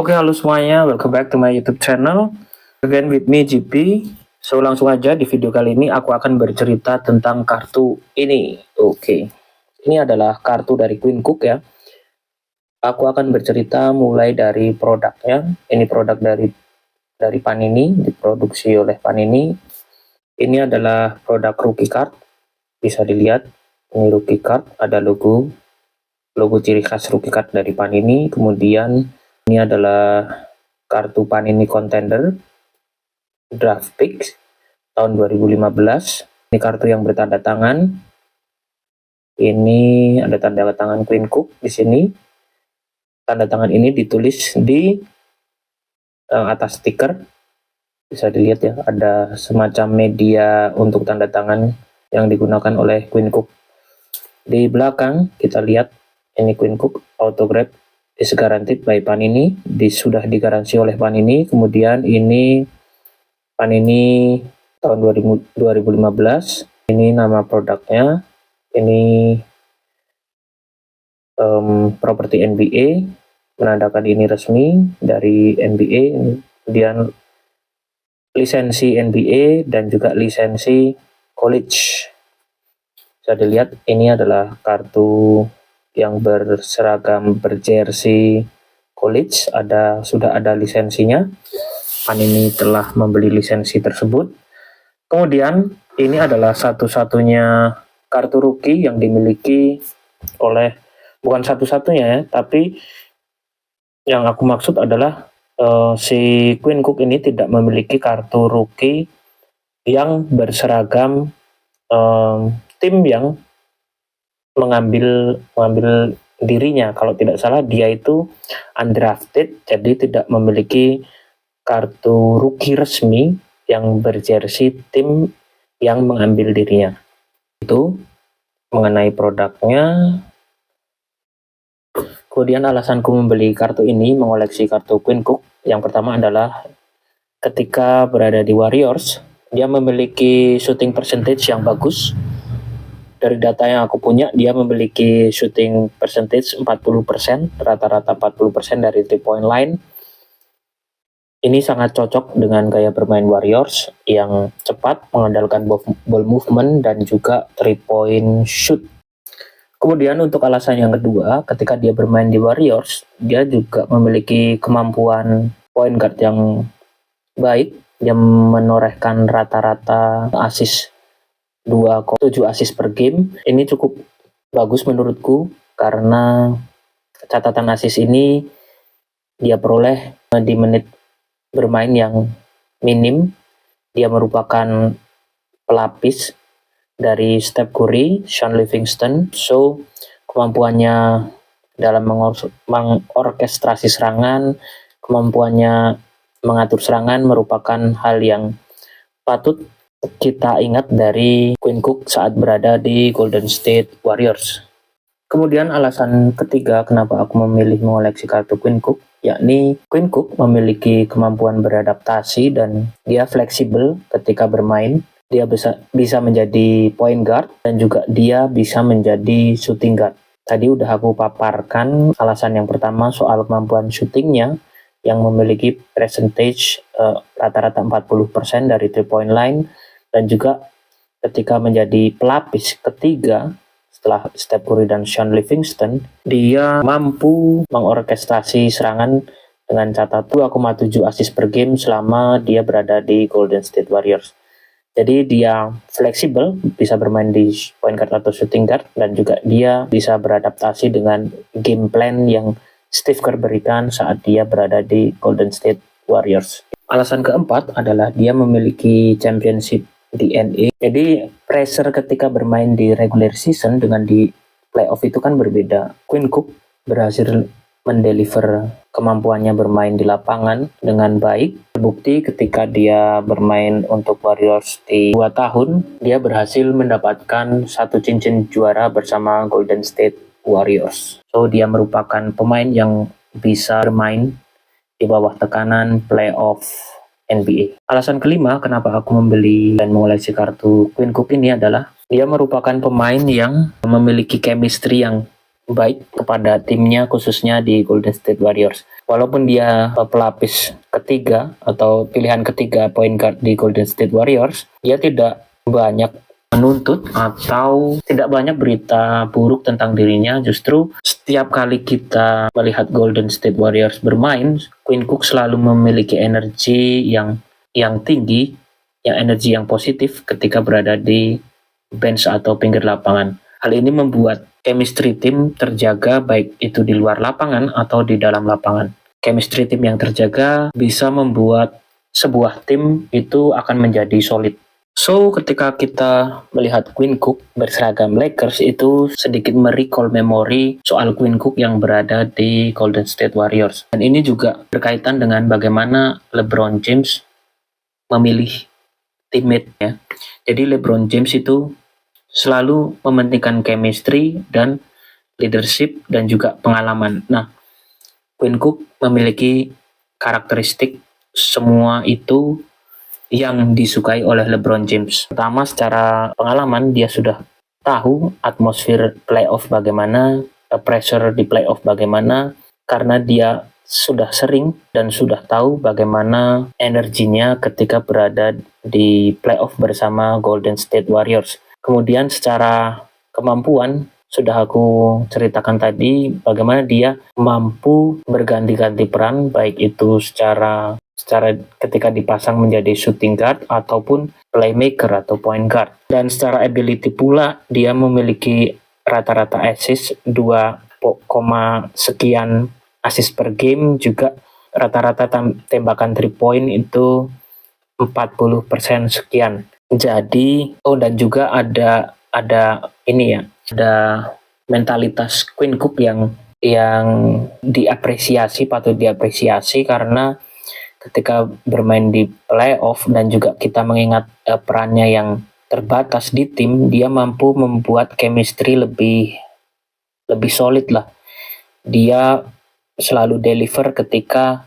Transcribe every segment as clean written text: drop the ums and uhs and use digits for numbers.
Oke, halo semuanya, welcome back to my YouTube channel. Again with me GP. So langsung aja di video kali ini aku akan bercerita tentang kartu ini. Oke. Ini adalah kartu dari QueenCook ya. Aku akan bercerita mulai dari produknya. Ini produk dari Panini, diproduksi oleh Panini. Ini adalah produk rookie card. Bisa dilihat, ini rookie card, ada logo ciri khas rookie card dari Panini. Kemudian ini adalah kartu Panini Contender Draft Picks tahun 2015. Ini kartu yang bertanda tangan. Ini ada tanda tangan QueenCook di sini. Tanda tangan ini ditulis di atas stiker. Bisa dilihat ya, ada semacam media untuk tanda tangan yang digunakan oleh QueenCook. Di belakang kita lihat ini QueenCook autograph is guaranteed by Panini, sudah digaransi oleh Panini. Kemudian ini Panini tahun 2015. Ini nama produknya. Ini properti NBA, menandakan ini resmi dari NBA. Kemudian lisensi NBA dan juga lisensi college. Bisa dilihat ini adalah kartu yang berseragam berjersey college, sudah ada lisensinya. Panini telah membeli lisensi tersebut. Kemudian ini adalah satu-satunya kartu rookie yang dimiliki oleh, bukan satu-satunya ya, tapi yang aku maksud adalah si QueenCook ini tidak memiliki kartu rookie yang berseragam tim yang mengambil dirinya. Kalau tidak salah dia itu undrafted, jadi tidak memiliki kartu rookie resmi yang berjersey tim yang mengambil dirinya. Itu mengenai produknya. Kemudian alasanku membeli kartu ini, mengoleksi kartu QueenCook, yang pertama adalah ketika berada di Warriors, dia memiliki shooting percentage yang bagus. Dari data yang aku punya, dia memiliki shooting percentage 40%, rata-rata 40% dari 3-point line. Ini sangat cocok dengan gaya bermain Warriors yang cepat, mengandalkan ball movement dan juga 3-point shoot. Kemudian untuk alasan yang kedua, ketika dia bermain di Warriors, dia juga memiliki kemampuan point guard yang baik, yang menorehkan rata-rata assist 2,7 assist per game. Ini cukup bagus menurutku karena catatan assist ini dia peroleh di menit bermain yang minim. Dia merupakan pelapis dari Steph Curry, Sean Livingston. So kemampuannya dalam mengorkestrasi serangan, kemampuannya mengatur serangan merupakan hal yang patut kita ingat dari QueenCook saat berada di Golden State Warriors. Kemudian alasan ketiga kenapa aku memilih mengoleksi kartu QueenCook, yakni QueenCook memiliki kemampuan beradaptasi dan dia fleksibel ketika bermain. Dia bisa menjadi point guard dan juga dia bisa menjadi shooting guard. Tadi udah aku paparkan alasan yang pertama soal kemampuan shootingnya yang memiliki percentage rata-rata 40% dari 3-point line, dan juga ketika menjadi pelapis ketiga setelah Steph Curry dan Sean Livingston, dia mampu mengorkestrasi serangan dengan catatan 2,7 assist per game selama dia berada di Golden State Warriors. Jadi dia fleksibel, bisa bermain di point guard atau shooting guard, dan juga dia bisa beradaptasi dengan game plan yang Steve Kerr berikan saat dia berada di Golden State Warriors. Alasan keempat adalah dia memiliki championship DNA. Jadi pressure ketika bermain di regular season dengan di playoff itu kan berbeda. QueenCook berhasil mendeliver kemampuannya bermain di lapangan dengan baik. Terbukti ketika dia bermain untuk Warriors di 2 tahun, dia berhasil mendapatkan 1 cincin juara bersama Golden State Warriors. So dia merupakan pemain yang bisa bermain di bawah tekanan playoff NBA. Alasan kelima kenapa aku membeli dan mengoleksi kartu QueenCook ini adalah dia merupakan pemain yang memiliki chemistry yang baik kepada timnya, khususnya di Golden State Warriors. walaupun dia pelapis ketiga atau pilihan ketiga point guard di Golden State Warriors, dia tidak banyak menuntut atau tidak banyak berita buruk tentang dirinya. Justru setiap kali kita melihat Golden State Warriors bermain, Quinn Cook selalu memiliki energi yang tinggi, energi yang positif ketika berada di bench atau pinggir lapangan. Hal ini membuat chemistry tim terjaga baik itu di luar lapangan atau di dalam lapangan. Chemistry tim yang terjaga bisa membuat sebuah tim itu akan menjadi solid. So, ketika kita melihat Quinn Cook berseragam Lakers, itu sedikit merecall memori soal Quinn Cook yang berada di Golden State Warriors. Dan ini juga berkaitan dengan bagaimana LeBron James memilih teammate ya. Jadi LeBron James itu selalu mementingkan chemistry dan leadership dan juga pengalaman. Nah, Quinn Cook memiliki karakteristik semua itu yang disukai oleh LeBron James. Pertama, secara pengalaman dia sudah tahu atmosfer playoff bagaimana, pressure di playoff bagaimana, karena dia sudah sering dan sudah tahu bagaimana energinya ketika berada di playoff bersama Golden State Warriors. Kemudian secara kemampuan, sudah aku ceritakan tadi bagaimana dia mampu berganti-ganti peran, baik itu secara ketika dipasang menjadi shooting guard ataupun playmaker atau point guard. Dan secara ability pula dia memiliki rata-rata assist 2, sekian assist per game, juga rata-rata tembakan 3 point itu 40% sekian. Jadi dan juga ada ini ya, ada mentalitas Quinn Cook yang patut diapresiasi karena ketika bermain di playoff dan juga kita mengingat perannya yang terbatas di tim, dia mampu membuat chemistry lebih solid lah. Dia selalu deliver ketika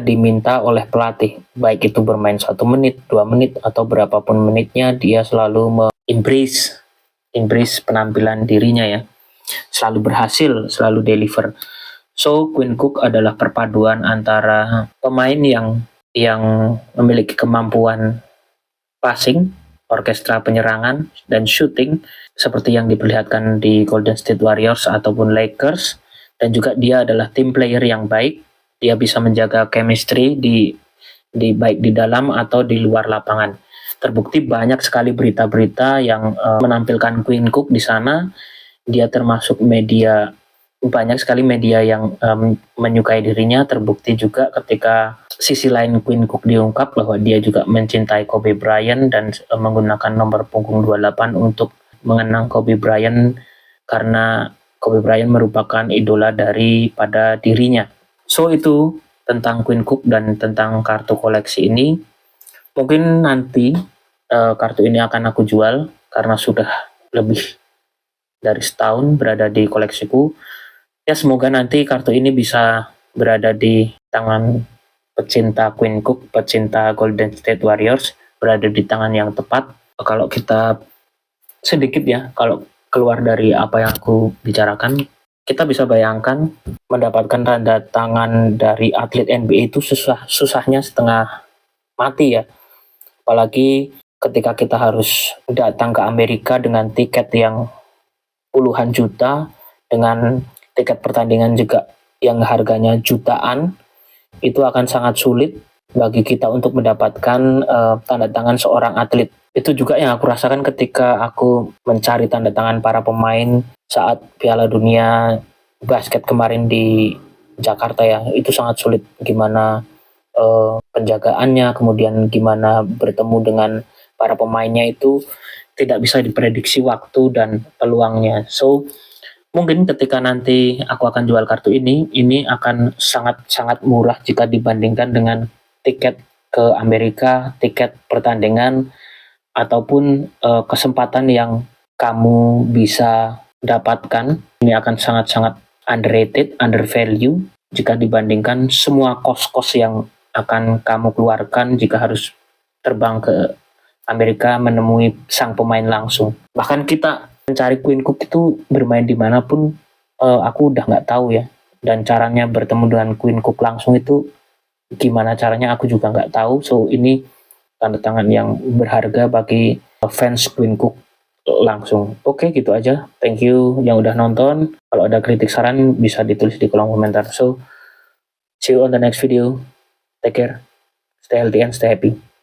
diminta oleh pelatih, baik itu bermain 1 menit, 2 menit atau berapapun menitnya, dia selalu embrace penampilan dirinya ya. Selalu berhasil, selalu deliver. So, Quinn Cook adalah perpaduan antara pemain yang memiliki kemampuan passing, orkestra penyerangan, dan shooting seperti yang diperlihatkan di Golden State Warriors ataupun Lakers, dan juga dia adalah team player yang baik. Dia bisa menjaga chemistry di baik di dalam atau di luar lapangan. Terbukti banyak sekali berita-berita yang menampilkan Quinn Cook di sana. Dia termasuk banyak sekali media yang menyukai dirinya. Terbukti juga ketika sisi lain Quinn Cook diungkap bahwa dia juga mencintai Kobe Bryant dan menggunakan nomor punggung 28 untuk mengenang Kobe Bryant karena Kobe Bryant merupakan idola daripada dirinya. So, itu tentang Quinn Cook dan tentang kartu koleksi ini. Mungkin nanti kartu ini akan aku jual karena sudah lebih dari setahun berada di koleksiku. Ya, semoga nanti kartu ini bisa berada di tangan pecinta Quinn Cook, pecinta Golden State Warriors, berada di tangan yang tepat. Kalau kita sedikit ya, kalau keluar dari apa yang aku bicarakan, kita bisa bayangkan mendapatkan tanda tangan dari atlet NBA itu susahnya setengah mati ya. Apalagi ketika kita harus datang ke Amerika dengan tiket yang puluhan juta, dengan tiket pertandingan juga yang harganya jutaan, itu akan sangat sulit bagi kita untuk mendapatkan tanda tangan seorang atlet. Itu juga yang aku rasakan ketika aku mencari tanda tangan para pemain saat Piala Dunia basket kemarin di Jakarta ya. Itu sangat sulit, gimana penjagaannya, kemudian gimana bertemu dengan para pemainnya, itu tidak bisa diprediksi waktu dan peluangnya. So, mungkin ketika nanti aku akan jual kartu ini akan sangat-sangat murah jika dibandingkan dengan tiket ke Amerika, tiket pertandingan, ataupun kesempatan yang kamu bisa dapatkan. Ini akan sangat-sangat underrated, undervalue jika dibandingkan semua kos-kos yang akan kamu keluarkan jika harus terbang ke Amerika menemui sang pemain langsung. Bahkan kita mencari Quinn Cook itu bermain dimanapun, aku udah nggak tahu ya. dan caranya bertemu dengan Queen Cook langsung itu gimana caranya aku juga nggak tahu. So ini tanda tangan yang berharga bagi fans Queen Cook langsung. Oke, gitu aja. Thank you yang udah nonton. Kalau ada kritik saran bisa ditulis di kolom komentar. So see you on the next video. Take care, stay healthy and stay happy.